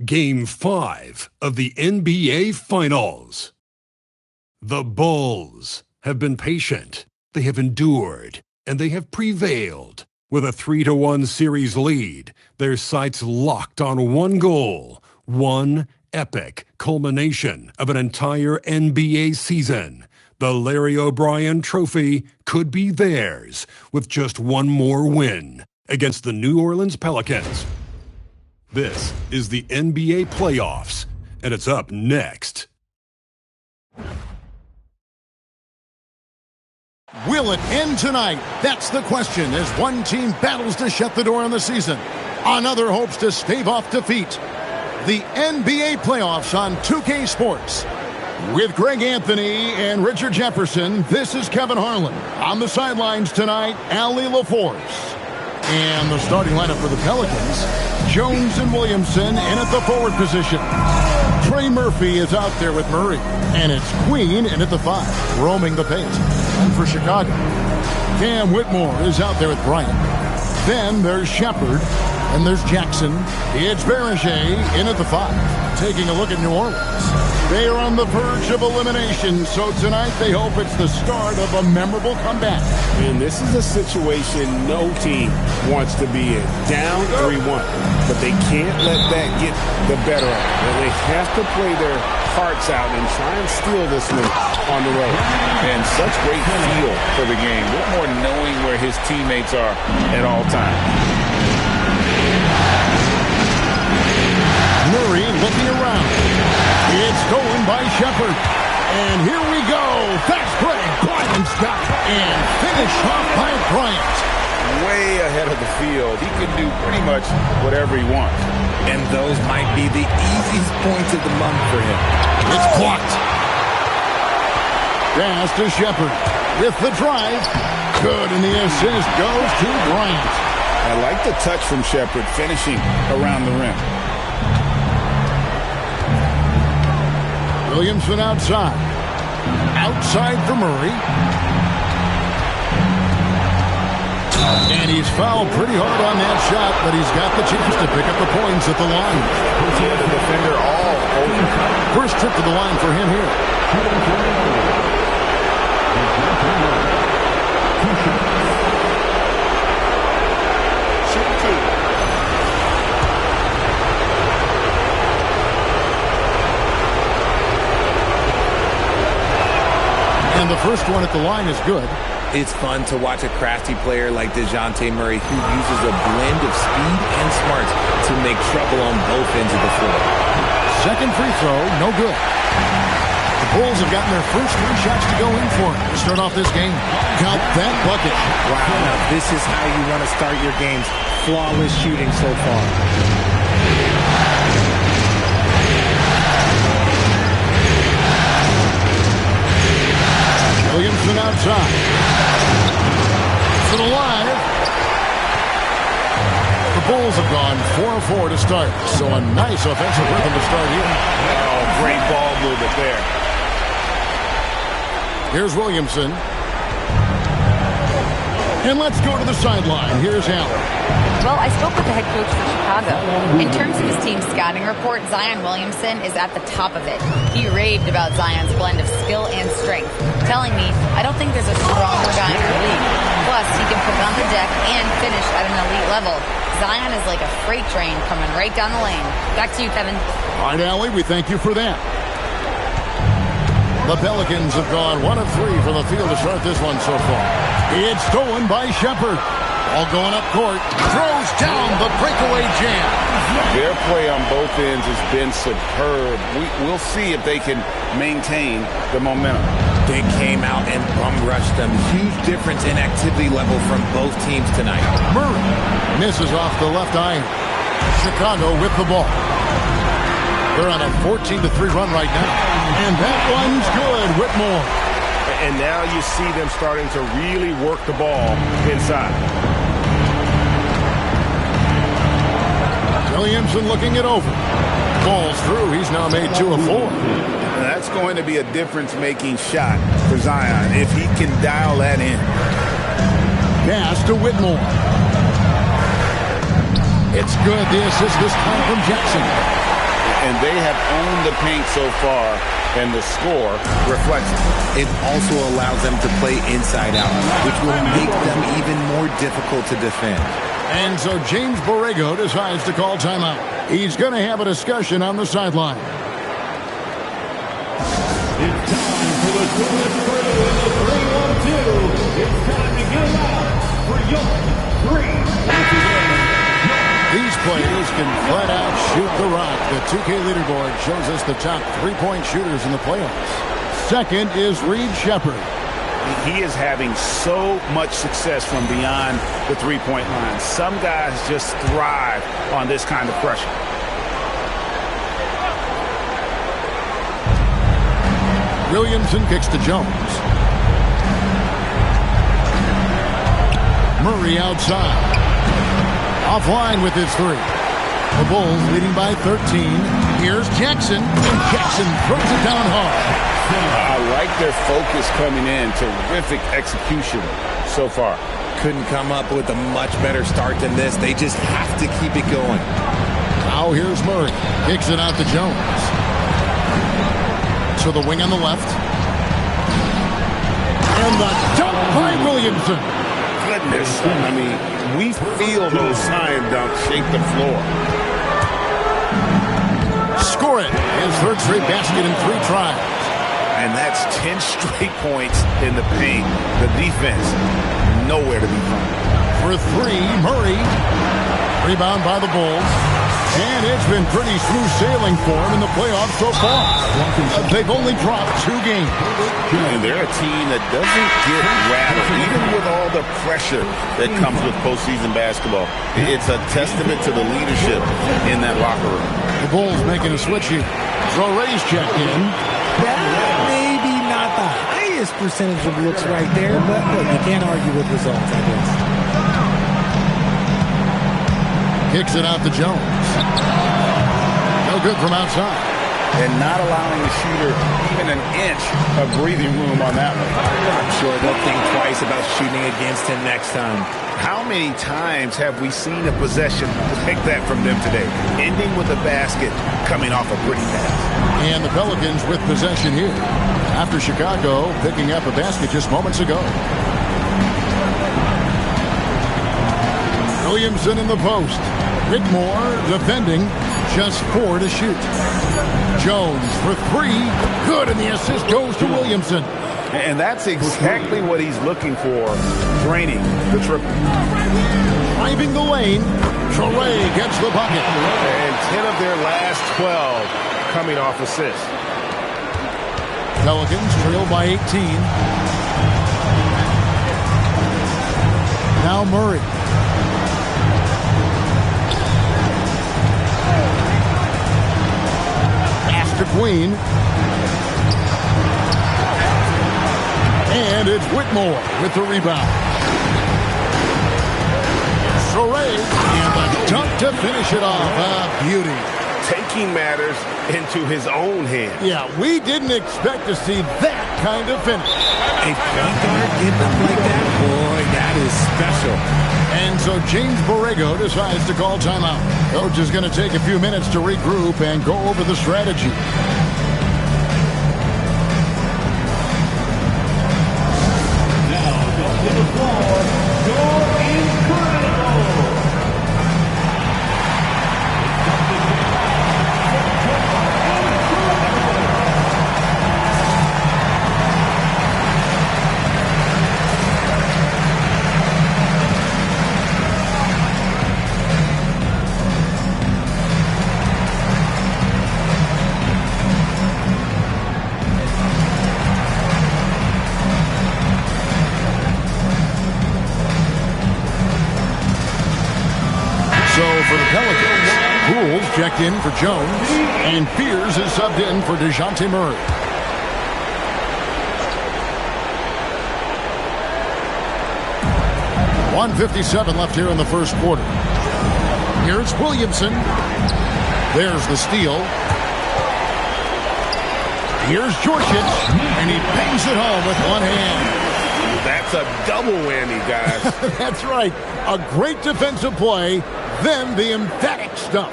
Game 5 of the NBA Finals. The Bulls have been patient, they have endured, and they have prevailed. With a 3-1 series lead, their sights locked on one goal, one epic culmination of an entire NBA season. The Larry O'Brien Trophy could be theirs with just one more win against the New Orleans Pelicans. This is the NBA playoffs, and it's up next. Will it end tonight? That's the question as one team battles to shut the door on the season. Another hopes to stave off defeat. The NBA playoffs on 2K Sports. With Greg Anthony and Richard Jefferson, this is Kevin Harlan. On the sidelines tonight, Allie LaForce. And the starting lineup for the Pelicans, Jones and Williamson in at the forward position. Trey Murphy is out there with Murray. And it's Queen in at the 5, roaming the paint. And for Chicago, Cam Whitmore is out there with Bryant. Then there's Shepard, and there's Jackson. It's Berger in at the 5. Taking a look at New Orleans. They are on the verge of elimination, so tonight they hope it's the start of a memorable comeback. And this is a situation no team wants to be in. Down 3-1, but they can't let that get the better of them. They have to play their hearts out and try and steal this one on the road. And such great feel for the game. Whitmore knowing where his teammates are at all times. Murray looking around. It's going by Shepard. And here we go. Fast break. Bryant's got it. And finish off by Bryant. Way ahead of the field. He can do pretty much whatever he wants. And those might be the easiest points of the month for him. It's blocked. Pass to Shepard. With the drive. Good. And the assist goes to Bryant. I like the touch from Shepard finishing around the rim. Williamson outside. Outside for Murray. And he's fouled pretty hard on that shot, but he's got the chance to pick up the points at the line. He had the defender all over. First trip to the line for him here. And the first one at the line is good. It's fun to watch a crafty player like DeJounte Murray who uses a blend of speed and smarts to make trouble on both ends of the floor. Second free throw, no good. The Bulls have gotten their first 3 shots to go in for to start off this game. Count that bucket. Wow, now this is how you want to start your games. Flawless shooting so far. Williamson outside. To the line. The Bulls have gone 4-4 to start. So a nice offensive rhythm to start here. Oh, great ball movement there. Here's Williamson. And let's go to the sideline. Here's Allen. Well, I spoke with the head coach for Chicago. In terms of his team's scouting report, Zion Williamson is at the top of it. He raved about Zion's blend of skill and strength, telling me, I don't think there's a stronger guy in the league. Plus, he can put it on the deck and finish at an elite level. Zion is like a freight train coming right down the lane. Back to you, Kevin. All right, Allie, we thank you for that. The Pelicans have gone 1 of 3 from the field to start this one so far. It's stolen by Shepard. All going up court. Throws down the breakaway jam. Their play on both ends has been superb. We'll see if they can maintain the momentum. They came out and bum rushed them. Huge difference in activity level from both teams tonight. Murray misses off the left iron. Chicago with the ball. They're on a 14-3 run right now. And that one's good. Whitmore. And now you see them starting to really work the ball inside. Williamson looking it over. Ball's through. He's now made 2 of 4. That's going to be a difference-making shot for Zion if he can dial that in. Pass to Whitmore. It's good. The assist this time from Jackson. and they have owned the paint so far, and the score reflects it. It also allows them to play inside out, which will make them even more difficult to defend. And so James Borrego decides to call timeout. He's going to have a discussion on the sideline. It's time for the 3-1-2. It's time to get out for your three. These players can flat out shoot the rock. The 2K leaderboard shows us the top three-point shooters in the playoffs. Second is Reed Shepherd. He is having so much success from beyond the three-point line. Some guys just thrive on this kind of pressure. Williamson kicks to Jones. Murray outside. Offline with his three. The Bulls leading by 13. Here's Jackson, and Jackson throws it down hard. I like their focus coming in. Terrific execution so far. Couldn't come up with a much better start than this. They just have to keep it going. Now here's Murray. Kicks it out to Jones. To the wing on the left. And the dunk by Williamson. Goodness. I mean, we feel those science dunks shake the floor. Score it. His third straight basket in 3 tries. And that's 10 straight points in the paint. The defense, nowhere to be found. For 3, Murray. Rebound by the Bulls. And it's been pretty smooth sailing for him in the playoffs so far. They've only dropped 2 games. And they're a team that doesn't get rattled, even with all the pressure that comes with postseason basketball. It's a testament to the leadership in that locker room. The Bulls making a switch here. Ray's checked in. Maybe not the highest percentage of looks right there, but look, you can't argue with results, I guess. Kicks it out to Jones. No good from outside. And not allowing the shooter even an inch of breathing room on that one. I'm sure they'll think twice about shooting against him next time. How many times have we seen a possession like that from them today? Ending with a basket, coming off a pretty pass. And the Pelicans with possession here. After Chicago picking up a basket just moments ago. Williamson in the post. Whitmore defending. Just 4 to shoot. Jones for 3. Good, and the assist goes to Williamson. And that's exactly what he's looking for, draining the triple. Driving the lane. Traore gets the bucket. And 10 of their last 12 coming off assists. Pelicans trail by 18. Now Murray. Pass to Queen. And it's Whitmore with the rebound. Traore and the dunk to finish it off. A beauty. Taking matters into his own hands. Yeah, we didn't expect to see that kind of finish. A point guard getting up like that, boy, that is special. And so James Borrego decides to call timeout. Coach is going to take a few minutes to regroup and go over the strategy. To the floor, your incredible. For the Pelicans, Pools checked in for Jones, and Fears is subbed in for DeJounte Murray. .157 left here in the first quarter. Here's Williamson. There's the steal. Here's Djorkic, and he bangs it home with one hand. That's a double whammy, guys. That's right. A great defensive play. Then the emphatic stuff.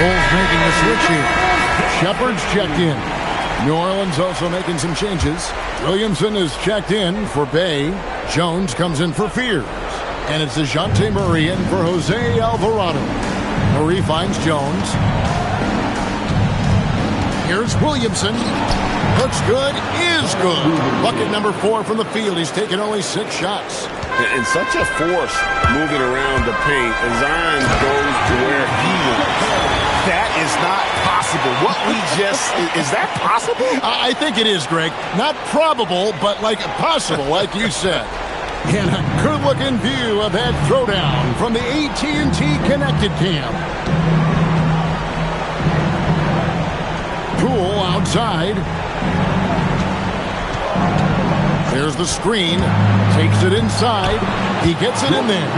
Bulls making a switch here. Shepard's checked in. New Orleans also making some changes. Williamson is checked in for Bay. Jones comes in for Fears. And it's DeJounte Murray in for Jose Alvarado. Murray finds Jones. Here's Williamson. Looks good, is good. Bucket number 4 from the field. He's taken only 6 shots. And such a force moving around the paint as Zion goes to where he wants. That is not possible. What we just, is that possible? I think it is, Greg. Not probable, but like possible, like you said. And a good-looking view of that throwdown from the AT&T Connected Cam. Poole outside. There's the screen. Takes it inside. He gets it in there.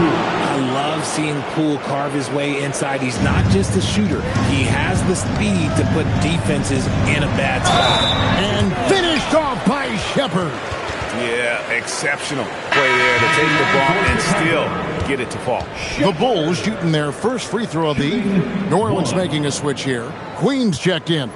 I love seeing Poole carve his way inside. He's not just a shooter. He has the speed to put defenses in a bad spot. And finished off by Shepard. Yeah, exceptional play there to take the ball and still get it to fall. The Bulls shooting their first free throw of the evening. New Orleans making a switch here. Queens checked in.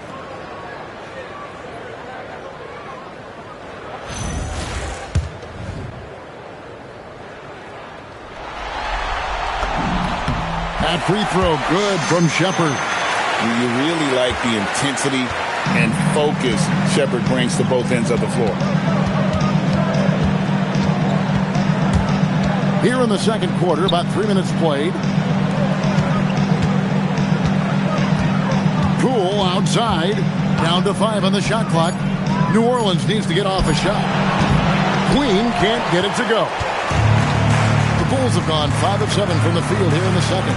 That free throw good from Shepard. You really like the intensity and focus Shepard brings to both ends of the floor. Here in the second quarter, about 3 minutes played. Poole outside. Down to 5 on the shot clock. New Orleans needs to get off a shot. Queen can't get it to go. The Bulls have gone 5 of 7 from the field here in the second.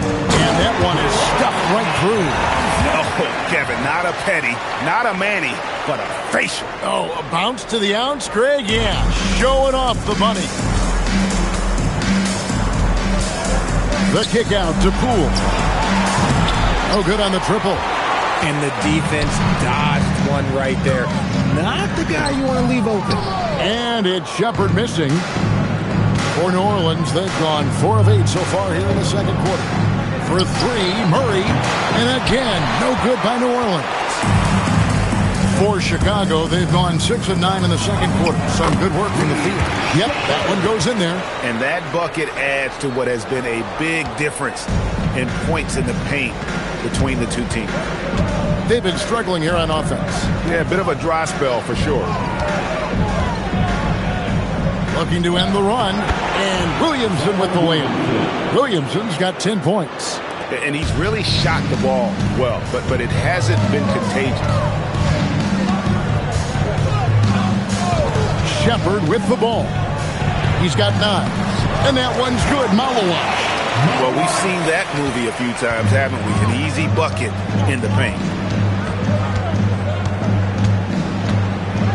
And that one is stuffed right through. Oh, Kevin, not a Petty, not a Manny, but a facial. Oh, a bounce to the ounce, Greg? Yeah, showing off the money. The kick out to Poole. Oh, good on the triple. And the defense dodged one right there. Not the guy you want to leave open. And it's Shepard missing. For New Orleans, they've gone 4 of 8 so far here in the second quarter. For 3, Murray. And again, no good by New Orleans. For Chicago, they've gone 6 of 9 in the second quarter. Some good work from the field. Yep, that one goes in there. And that bucket adds to what has been a big difference in points in the paint between the two teams. They've been struggling here on offense. Yeah, a bit of a dry spell for sure. Looking to end the run. And Williamson with the layup. Williamson's got 10 points. And he's really shot the ball well, but it hasn't been contagious. Shepard with the ball. He's got 9. And that one's good. Malawash. Well, we've seen that movie a few times, haven't we? An easy bucket in the paint.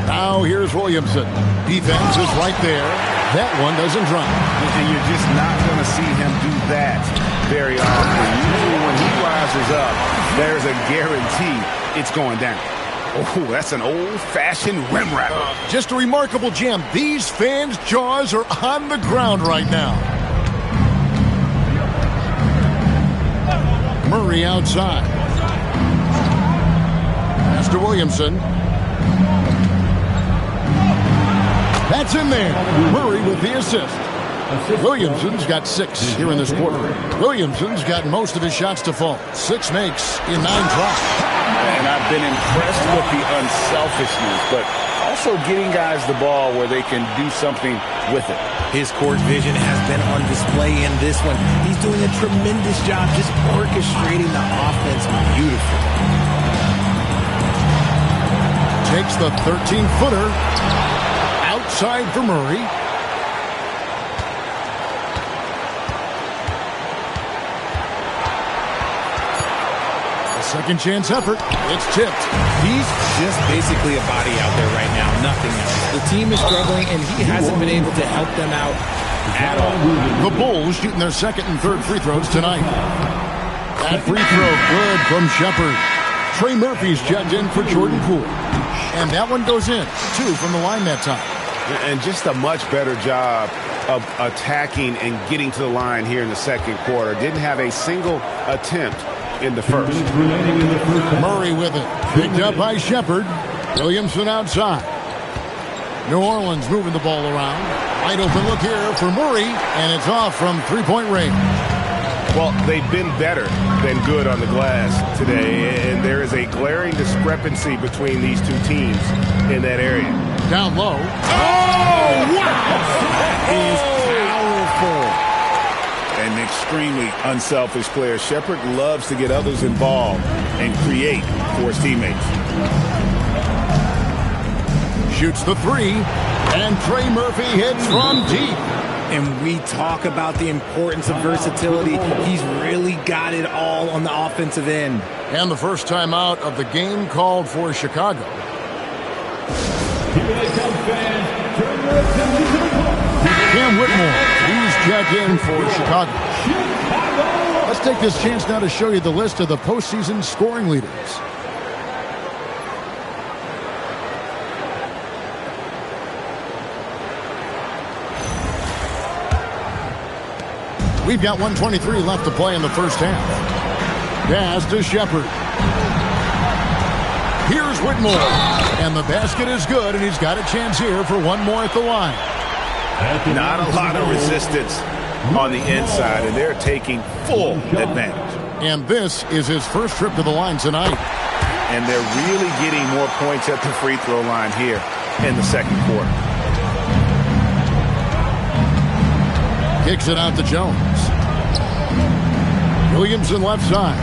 Now here's Williamson. Defense is right there. That one doesn't drop. And you're just not going to see him do that very often. Usually when he rises up, there's a guarantee it's going down. Oh, that's an old-fashioned rim wrapper. Just a remarkable jam. These fans' jaws are on the ground right now. Murray outside. Mr. Williamson. That's in there. Murray with the assist. Williamson's got 6 here in this quarter. Williamson's got most of his shots to fall. 6 makes in 9 tries. And I've been impressed with the unselfishness, but also getting guys the ball where they can do something with it. His court vision has been on display in this one. He's doing a tremendous job just orchestrating the offense beautifully. Takes the 13-footer. Outside for Murray. Second chance effort. It's tipped. He's just basically a body out there right now. Nothing else. The team is struggling, and he hasn't been able to help them out at all. The Bulls shooting their second and third free throws tonight. That free throw good from Shepard. Trey Murphy's checked in for Jordan Poole. And that one goes in. 2 from the line that time. And just a much better job of attacking and getting to the line here in the second quarter. Didn't have a single attempt in the first. Murray with it. Picked up by Shepard. Williamson outside. New Orleans moving the ball around. Wide open look here for Murray, and it's off from three-point range. Well, they've been better than good on the glass today, and there is a glaring discrepancy between these two teams in that area. Down low. Oh, wow! That is powerful. An extremely unselfish player. Shepard loves to get others involved and create for his teammates. Shoots the three, and Trey Murphy hits from deep. And we talk about the importance of versatility. He's really got it all on the offensive end. And the first timeout of the game called for Chicago. Cam Whitmore, he's checked in for Chicago. Let's take this chance now to show you the list of the postseason scoring leaders. We've got 1:23 left to play in the first half. Pass to Shepard. Here's Whitmore. And the basket is good, and he's got a chance here for one more at the line. Not a lot of resistance on the inside, and they're taking full advantage. And this is his first trip to the line tonight. And they're really getting more points at the free throw line here in the second quarter. Kicks it out to Jones. Williamson left side.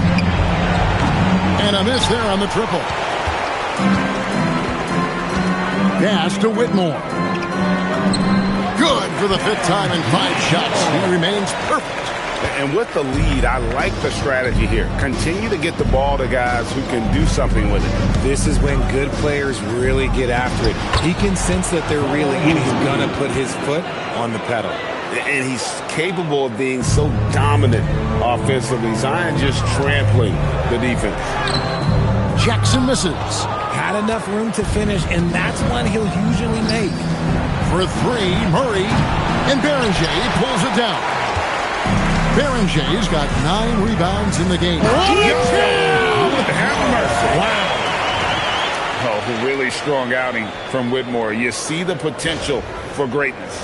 And a miss there on the triple. Pass to Whitmore. Good for the fifth time in 5 shots. He remains perfect. And with the lead, I like the strategy here. Continue to get the ball to guys who can do something with it. This is when good players really get after it. He can sense that they're reeling, and he's going to put his foot on the pedal. And he's capable of being so dominant offensively. Zion just trampling the defense. Jackson misses. Had enough room to finish, and that's one he'll usually make. For three, Murray. And Beringer pulls it down. Berenger's got 9 rebounds in the game. Have mercy. Wow. Oh, really strong outing from Whitmore. You see the potential for greatness.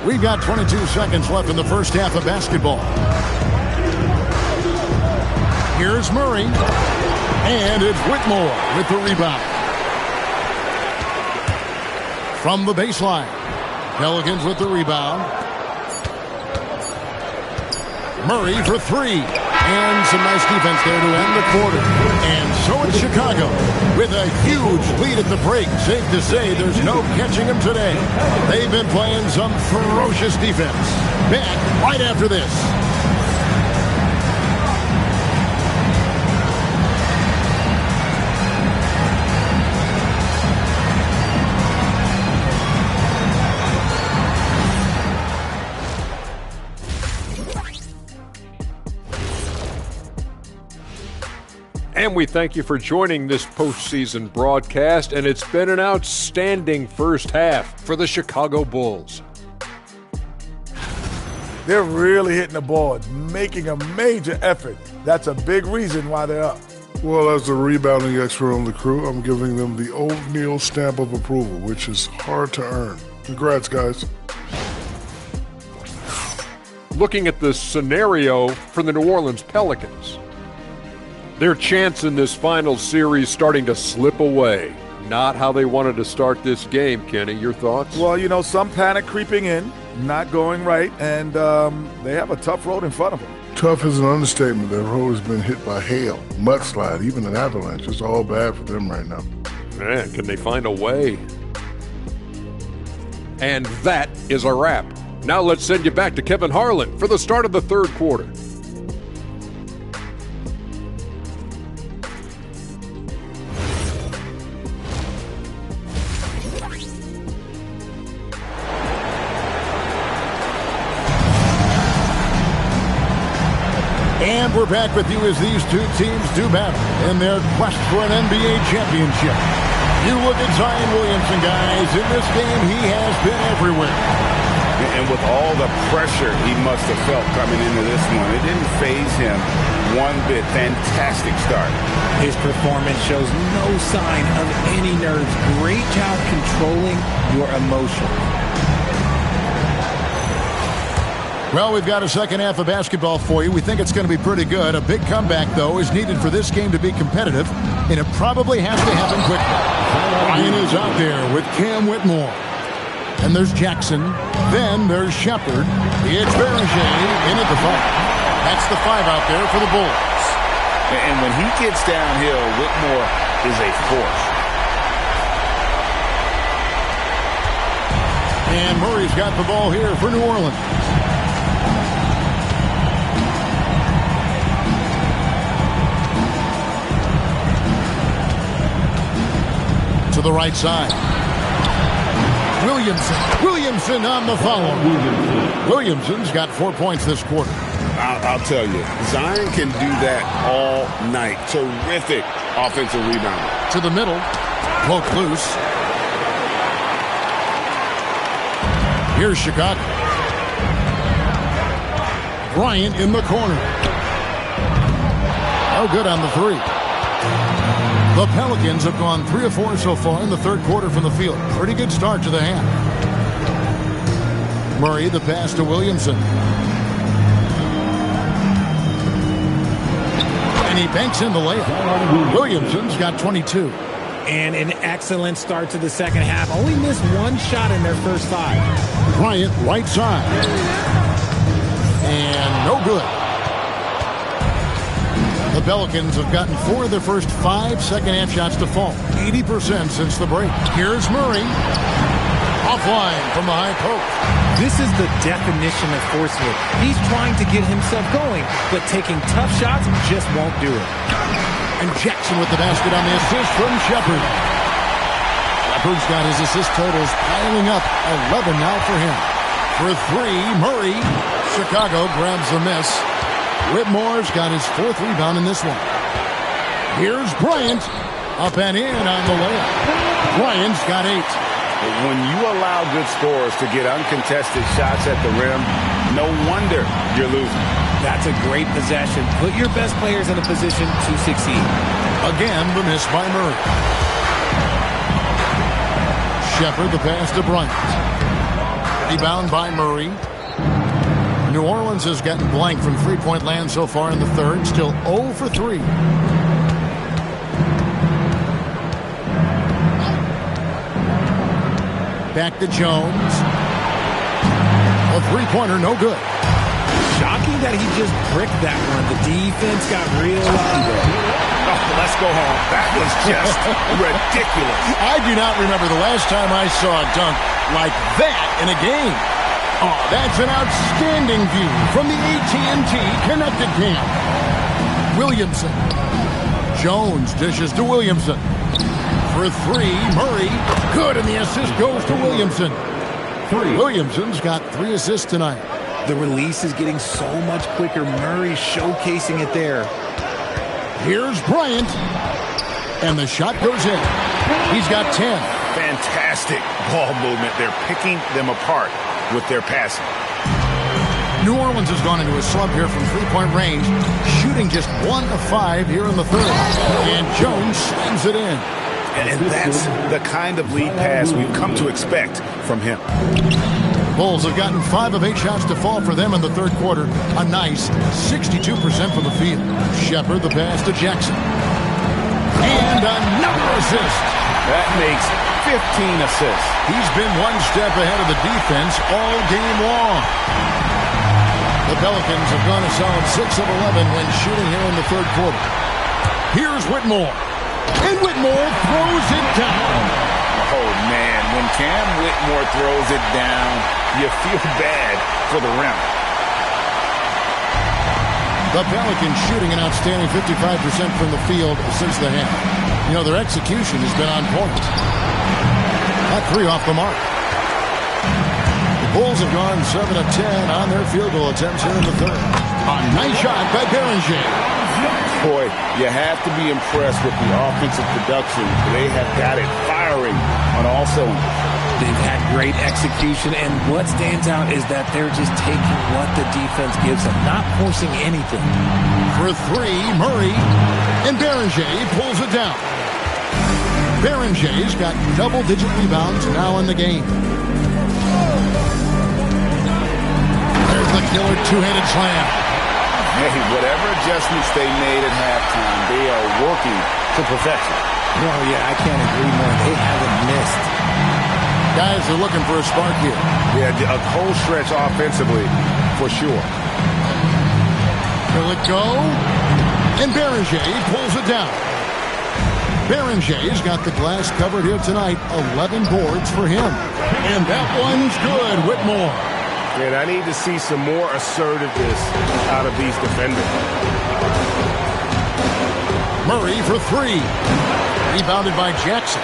We've got 22 seconds left in the first half of basketball. Here's Murray. And it's Whitmore with the rebound. From the baseline. Pelicans with the rebound. Murray for 3. And some nice defense there to end the quarter. And so it's Chicago with a huge lead at the break. Safe to say there's no catching them today. They've been playing some ferocious defense. Back right after this. And we thank you for joining this postseason broadcast, and it's been an outstanding first half for the Chicago Bulls. They're really hitting the ball, making a major effort. That's a big reason why they're up. Well, as the rebounding expert on the crew, I'm giving them the O'Neal stamp of approval, which is hard to earn. Congrats, guys. Looking at the scenario for the New Orleans Pelicans, their chance in this final series starting to slip away. Not how they wanted to start this game, Kenny. Your thoughts? Well, you know, some panic creeping in, not going right, and they have a tough road in front of them. Tough is an understatement. Their road has been hit by hail, mudslide, even an avalanche. It's all bad for them right now. Man, can they find a way? And that is a wrap. Now let's send you back to Kevin Harlan for the start of the third quarter. And we're back with you as these two teams do battle in their quest for an NBA championship. You look at Zion Williamson, guys. In this game, he has been everywhere. And with all the pressure he must have felt coming into this one, it didn't faze him one bit. Fantastic start. His performance shows no sign of any nerves. Great job controlling your emotions. Well, we've got a second half of basketball for you. We think it's going to be pretty good. A big comeback, though, is needed for this game to be competitive, and it probably has to happen quickly. Ryan is out there with Cam Whitmore. And there's Jackson. Then there's Shepard. It's Berger in at the 5. That's the 5 out there for the Bulls. And when he gets downhill, Whitmore is a force. And Murray's got the ball here for New Orleans. To the right side. Williamson on the follow. Williamson's got 4 points this quarter. I'll tell you, Zion can do that all night. Terrific offensive rebound. To the middle. Poke loose. Here's Chicago. Bryant in the corner. Oh, good on the 3. The Pelicans have gone 3 of 4 so far in the third quarter from the field. Pretty good start to the half. Murray, the pass to Williamson. And he banks in the layup. Williamson's got 22. And an excellent start to the second half. Only missed 1 shot in their first 5. Bryant, right side. And no good. The Pelicans have gotten 4 of their first 5 second-half shots to fall. 80% since the break. Here's Murray. Offline from the high post. This is the definition of forcing it. He's trying to get himself going, but taking tough shots just won't do it. And Jackson with the basket on the assist from Shepard. Shepard's got his assist totals piling up. 11 now for him. For 3, Murray. Chicago grabs the miss. Whitmore's got his 4th rebound in this one. Here's Bryant. Up and in on the layup. Bryant's got 8. When you allow good scorers to get uncontested shots at the rim, no wonder you're losing. That's a great possession. Put your best players in a position to succeed. Again, the miss by Murray. Shepard, the pass to Bryant. Rebound by Murray. New Orleans has gotten blank from three-point land so far in the third. Still 0 for 3. Back to Jones. A three-pointer, no good. Shocking that he just bricked that one. The defense got real lucky there. Oh, let's go home. That was just ridiculous. I do not remember the last time I saw a dunk like that in a game. Oh, that's an outstanding view from the AT&T Connected Cam. Williamson. Jones dishes to Williamson. For 3, Murray. Good, and the assist goes to Williamson. Williamson's got 3 assists tonight. The release is getting so much quicker. Murray showcasing it there. Here's Bryant. And the shot goes in. He's got 10. Fantastic ball movement. They're picking them apart with their passing. New Orleans has gone into a slump here from three-point range, shooting just 1 of 5 here in the third. And Jones slams it in. And that's the kind of lead pass we've come to expect from him. Bulls have gotten 5 of 8 shots to fall for them in the third quarter. A nice 62% from the field. Shepard, the pass to Jackson. And another assist. That makes 15 assists. He's been 1 step ahead of the defense all game long. The Pelicans have gone a solid 6 of 11 when shooting here in the third quarter. Here's Whitmore. And Whitmore throws it down. Oh, man. When Cam Whitmore throws it down, you feel bad for the rim. The Pelicans shooting an outstanding 55% from the field since the half. You know, their execution has been on point. That 3 off the mark. The Bulls have gone 7 of 10 on their field goal attempts here in the third. A nice shot by Beringer. Boy, you have to be impressed with the offensive production. They have got it firing on all cylinders. They've had great execution, and what stands out is that they're just taking what the defense gives them, not forcing anything. For three, Murray, and Beringer pulls it down. Beringer's got double-digit rebounds now in the game. There's the killer two-handed slam. Hey, whatever adjustments they made at halftime, they are working to perfection. Oh, yeah, I can't agree more. They haven't missed. Guys are looking for a spark here. Yeah, a cold stretch offensively, for sure. Will it go? And Beringer pulls it down. Berenger's got the glass covered here tonight. 11 boards for him. And that one's good, Whitmore. And I need to see some more assertiveness out of these defenders. Murray for three. Rebounded by Jackson.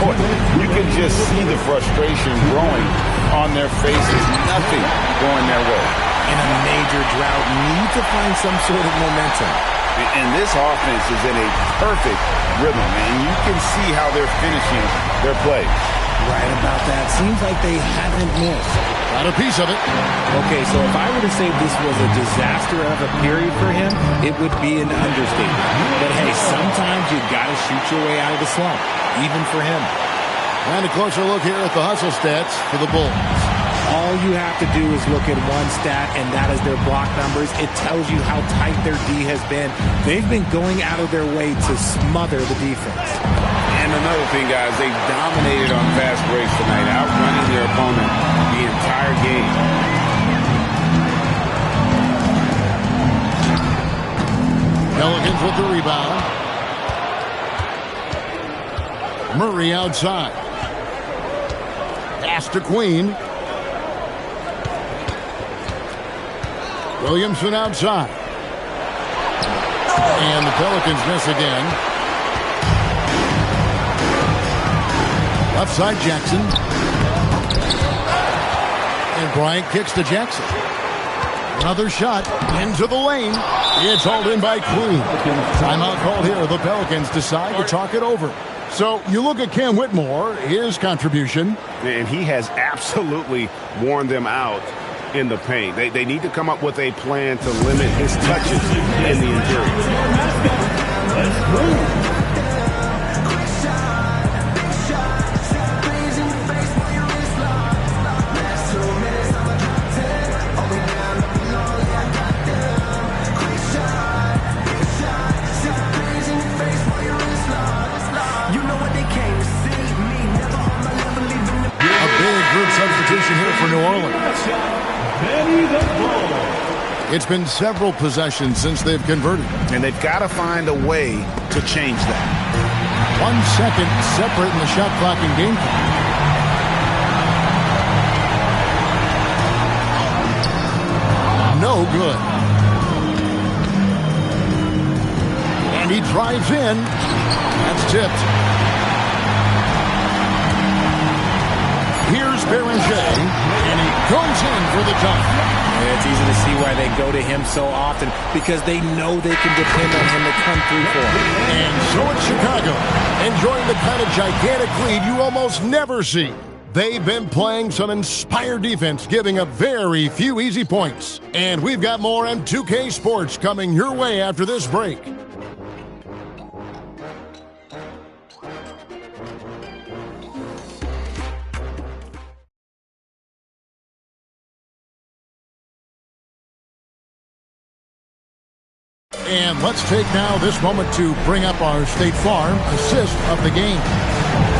Boy, you can just see the frustration growing on their faces. Nothing going their way. In a major drought, need to find some sort of momentum. And this offense is in a perfect rhythm, and you can see how they're finishing their play. Right about that. Seems like they haven't missed. Got a piece of it. Okay, so if I were to say this was a disaster of a period for him, it would be an understatement. But hey, sometimes you got to shoot your way out of the slump, even for him. And a closer look here at the hustle stats for the Bulls. All you have to do is look at one stat, and that is their block numbers. It tells you how tight their D has been. They've been going out of their way to smother the defense. And another thing, guys, they dominated on fast breaks tonight, outrunning their opponent the entire game. Pelicans with the rebound. Murray outside. Pass to Queen. Williamson outside. And the Pelicans miss again. Left side Jackson. And Bryant kicks to Jackson. Another shot into the lane. It's hauled in by Queen. Timeout called here. The Pelicans decide to talk it over. So you look at Cam Whitmore, his contribution. And he has absolutely worn them out in the paint. They need to come up with a plan to limit his touches in the interior. Substitution here for New Orleans. It's been several possessions since they've converted. And they've got to find a way to change that. 1 second separate in the shot clock and game clock. No good. And he drives in. That's tipped. Here's Beringer, and he goes in for the dunk. Yeah, it's easy to see why they go to him so often, because they know they can depend on him to come through for them. And so it's Chicago, enjoying the kind of gigantic lead you almost never see. They've been playing some inspired defense, giving up very few easy points. And we've got more M2K Sports coming your way after this break. And let's take now this moment to bring up our State Farm assist of the game.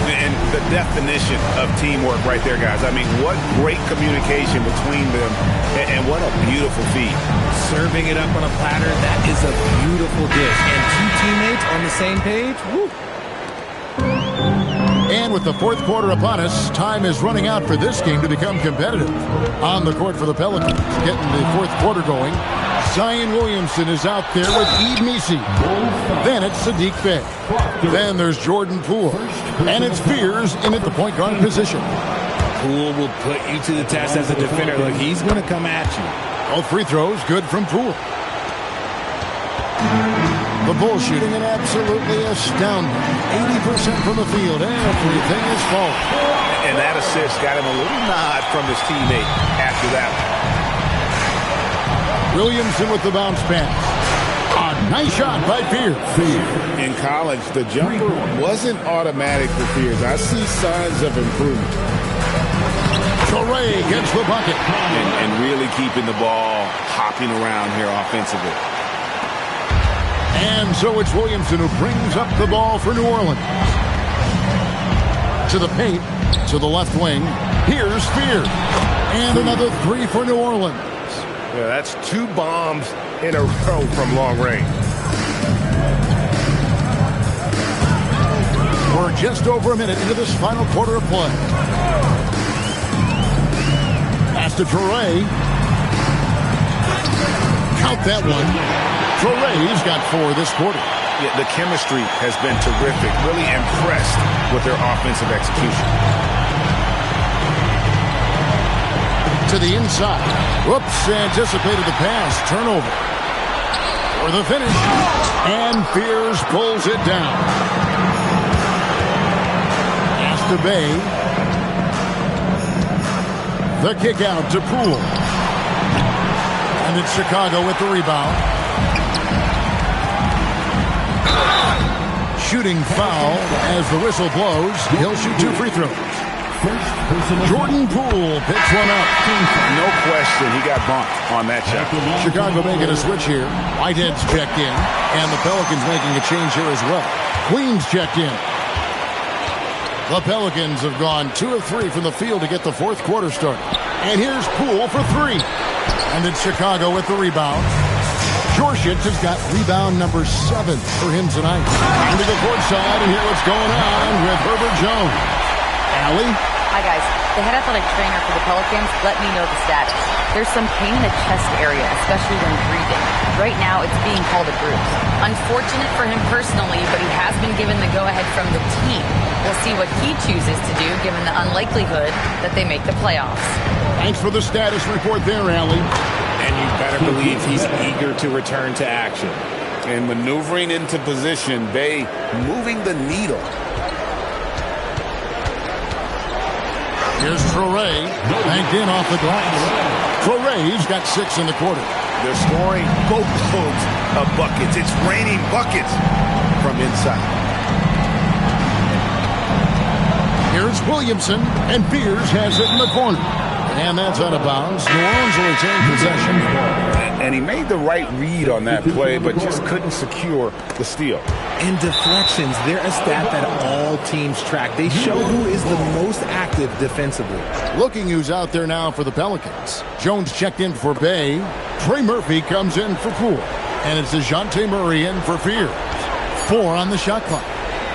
And the definition of teamwork right there, guys. I mean, what great communication between them, and what a beautiful feat. Serving it up on a platter, that is a beautiful dish. And two teammates on the same page, woo. And with the fourth quarter upon us, time is running out for this game to become competitive. On the court for the Pelicans, getting the fourth quarter going. Zion Williamson is out there with Ed Misi. Then it's Sadiq Bey. Then there's Jordan Poole. And it's Fears in at the point guard position. Poole will put you to the test as a defender. Look, he's going to come at you. Both free throws good from Poole. The Bulls shooting an absolutely astounding 80% from the field. Everything is falling. And that assist got him a little nod from his teammate after that one. Williamson with the bounce pass. A nice shot by Fears. In college, the jumper wasn't automatic for Fears. I see signs of improvement. Torrey gets the bucket. And really keeping the ball hopping around here offensively. And so it's Williamson who brings up the ball for New Orleans. To the paint, to the left wing. Here's Fears. And another three for New Orleans. Yeah, that's 2 bombs in a row from long range. We're just over a minute into this final quarter of play. Pass to Torrey. Count that one. Torrey's got 4 this quarter. Yeah, the chemistry has been terrific. Really impressed with their offensive execution. To the inside. Whoops, anticipated the pass. Turnover. For the finish. And Fears pulls it down. Pass to Bay. The kick out to Poole. And it's Chicago with the rebound. Shooting foul as the whistle blows. He'll shoot 2 free throws. Jordan Poole picks one up. No question, he got bumped on that shot. Chicago making a switch here. Whitehead's checked in, and the Pelicans making a change here as well. Queen's checked in. The Pelicans have gone 2 of 3 from the field to get the fourth quarter started. And here's Poole for 3. And it's Chicago with the rebound. Jorshit has got rebound number 7 for him tonight. Into the court side, and hear what's going on with Herbert Jones. Allie? Hi, guys. The head athletic trainer for the Pelicans let me know the status. There's some pain in the chest area, especially when breathing. Right now, it's being called a bruise. Unfortunate for him personally, but he has been given the go-ahead from the team. We'll see what he chooses to do, given the unlikelihood that they make the playoffs. Thanks for the status report there, Allie. And you better believe he's eager to return to action. And maneuvering into position, Bay moving the needle. Here's Torrey, banked in off the glass. Torrey's got 6 in the quarter. They're scoring boatloads of buckets. It's raining buckets from inside. Here's Williamson, and Fears has it in the corner. And that's out of bounds. New Orleans will retain possession. And he made the right read on that play, but just couldn't secure the steal. And deflections, they're a stat that all teams track. They show who is the most active defensively. Looking who's out there now for the Pelicans. Jones checked in for Bay. Trey Murphy comes in for Poole. And it's DeJounte Murray in for Fears. 4 on the shot clock.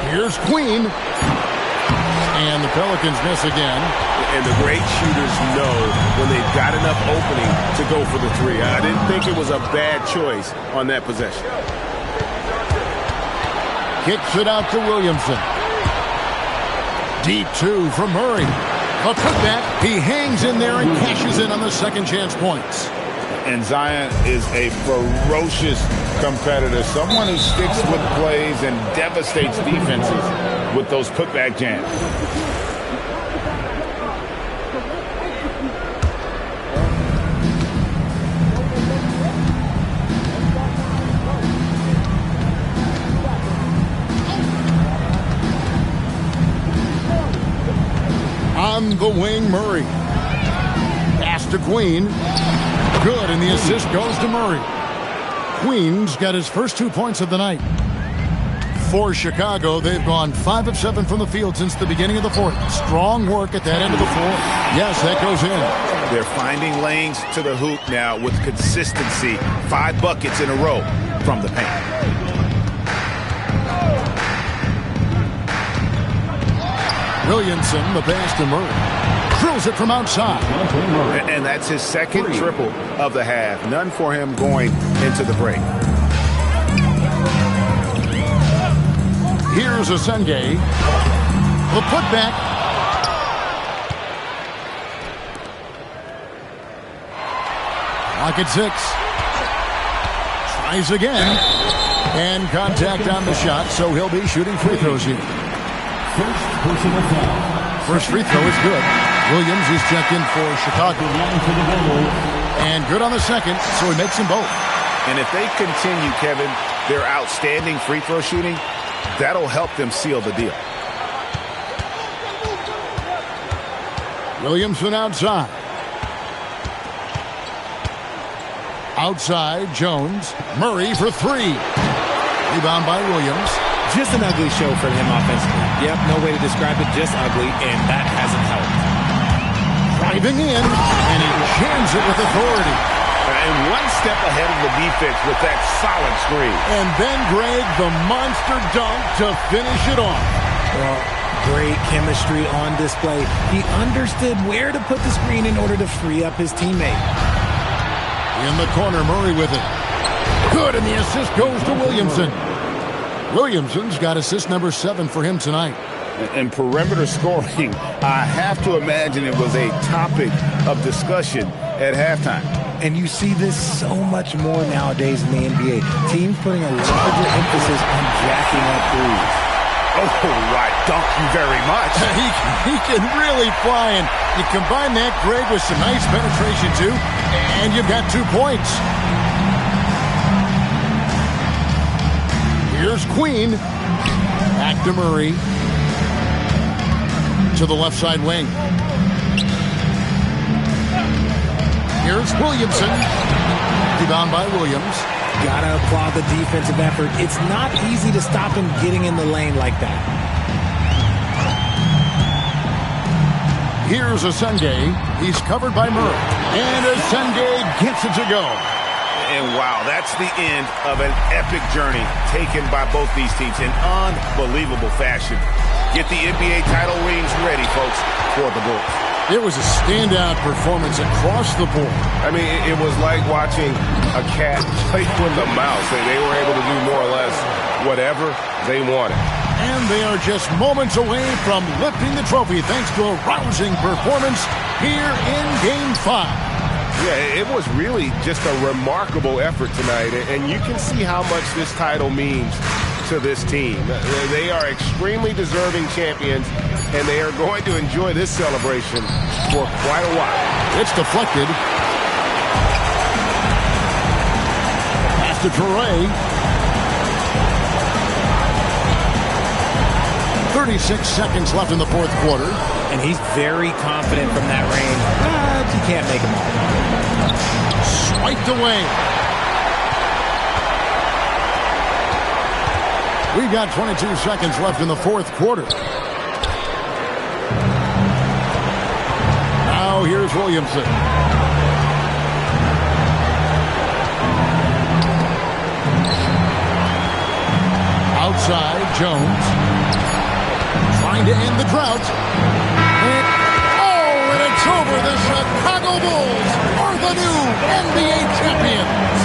Here's Queen. And the Pelicans miss again. And the great shooters know when they've got enough opening to go for the 3. I didn't think it was a bad choice on that possession. Kicks it out to Williamson. Deep 2 from Murray. A putback. He hangs in there and cashes in on the second chance points. And Zion is a ferocious competitor. Someone who sticks with plays and devastates defenses with those putback jams. On the wing, Murray. Pass to Queen. Good, and the assist goes to Murray. Queen's got his first 2 points of the night. For Chicago, they've gone 5 of 7 from the field since the beginning of the fourth. Strong work at that end of the floor. Yes, that goes in. They're finding lanes to the hoop now with consistency. 5 buckets in a row from the paint. Williamson, the pass to Murray. Drills it from outside. And that's his second triple of the half. None for him going into the break. Here's Asenge. The putback. Clock at 6. Tries again. And contact on the shot, so he'll be shooting free throws here. First free throw is good. Williams is checked in for Chicago. And good on the second, so he makes them both. And if they continue, Kevin, their outstanding free throw shooting, that'll help them seal the deal. Williamson outside. Outside, Jones. Murray for 3. Rebound by Williams. Just an ugly show for him offensively. Yep, no way to describe it, just ugly, and that hasn't helped. Driving in, and he jams it with authority. And one step ahead of the defense with that solid screen. And then Greg, the monster dunk to finish it off. Well, great chemistry on display. He understood where to put the screen in order to free up his teammate. In the corner, Murray with it. Good, and the assist goes to Williamson. Williamson's got assist number 7 for him tonight. And perimeter scoring, I have to imagine it was a topic of discussion at halftime. And you see this so much more nowadays in the NBA. Teams putting a larger emphasis on jacking up threes. Oh, I dunk you very much. He can really fly, and you combine that, Greg, with some nice penetration, too, and you've got 2 points. Here's Queen. Back to Murray. To the left side wing. Here's Williamson. Rebound by Williams. Gotta applaud the defensive effort. It's not easy to stop him getting in the lane like that. Here's Asungay. He's covered by Murray. And Asungay gets it to go. And wow, that's the end of an epic journey taken by both these teams in unbelievable fashion. Get the NBA title rings ready, folks, for the Bulls. It was a standout performance across the board. I mean, it was like watching a cat play with a mouse. They were able to do more or less whatever they wanted. And they are just moments away from lifting the trophy thanks to a rousing performance here in Game 5. Yeah, it was really just a remarkable effort tonight, and you can see how much this title means to this team. They are extremely deserving champions, and they are going to enjoy this celebration for quite a while. It's deflected. Pass to Toure. 36 seconds left in the fourth quarter. And he's very confident from that range, but you can't make him all. Swiped away. We've got 22 seconds left in the fourth quarter. Now here's Williamson. Outside, Jones. Trying to end the drought. And it's over. The Chicago Bulls are the new NBA champions.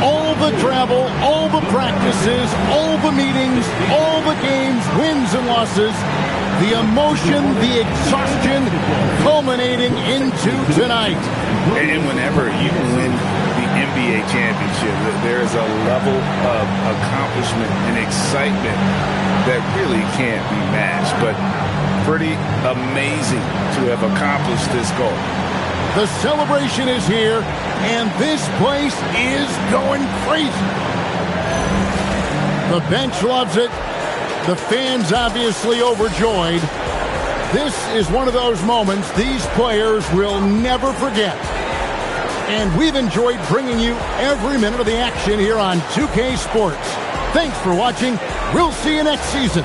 All the travel, all the practices, all the meetings, all the games, wins and losses, the emotion, the exhaustion culminating into tonight. And whenever you win the NBA championship, there's a level of accomplishment and excitement that really can't be matched. But pretty amazing to have accomplished this goal. The celebration is here, and this place is going crazy. The bench loves it. The fans obviously overjoyed. This is one of those moments these players will never forget. And we've enjoyed bringing you every minute of the action here on 2K Sports. Thanks for watching. We'll see you next season.